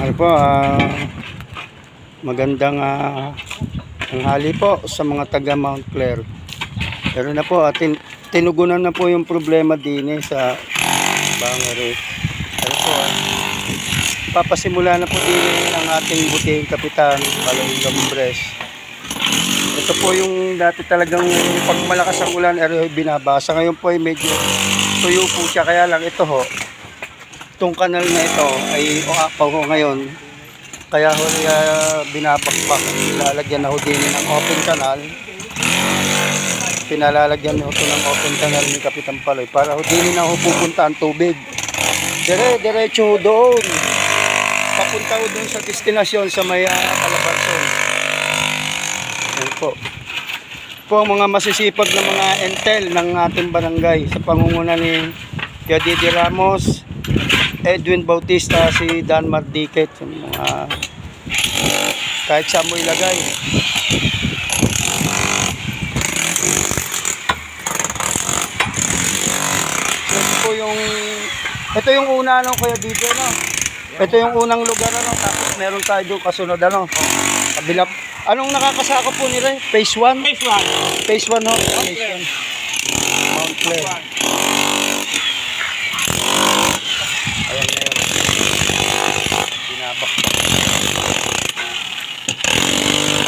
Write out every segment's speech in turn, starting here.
Ano po, magandang tanghali po sa mga taga Mount Clair. Pero na po, tinugunan na po yung problema din sa Bangaret. Pero po, papasimula na po din ang ating butihing kapitan, Baloy Lombres. Ito po yung dati talagang pag malakas ang ulan, binabasa. Ngayon po ay medyo tuyo po siya, kaya lang ito ho. Itong kanal na ito ay uapaw ho ngayon. Kaya ho binabakbak. Nilalagyan na ho din ng open canal. Pinalalagyan ho ito ng open canal ni Kapitan Paloy para ho din na ho pupunta ang tubig. Diretso ho doon. Papunta ho doon sa destinasyon sa may Calabarzon. Yan po. Po ang mga masisipag na mga entel ng ating barangay sa pangunguna ni Kuya Didi Ramos, Edwin Bautista, si Dan Mardiket, mga kahit saan mo ilagay. Ito yung una Kuya Didi, no? Ito yung unang lugar, tapos meron tayo doon kasunod, kabilap. Anong nakakasakop po nila? Phase 1? Phase 1. Phase 1, no? Phase 1. Mount Clair. Ayan na yun. Binabak.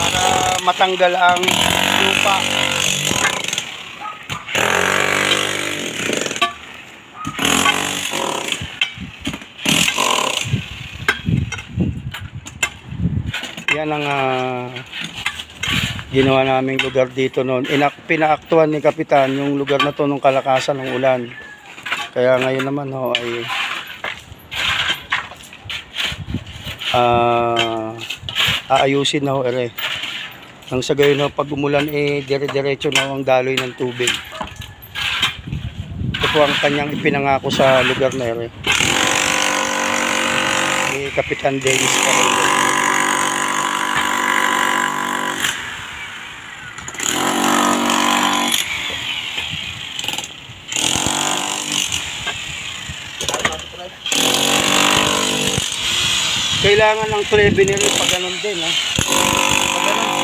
Para matanggal ang lupa. Yan ang ginawa naming lugar dito noon. Pinaaktuhan ni Kapitan yung lugar na to nung kalakasan ng ulan. Kaya ngayon naman ay aayusin na nang sa gayon pag umulan dire-diretso na ang daloy ng tubig. Ito po ang kanyang ipinangako sa lugar na ni Kapitan Dennis Paloy. Kailangan ng 3 binili pag ganun din, pag ganun,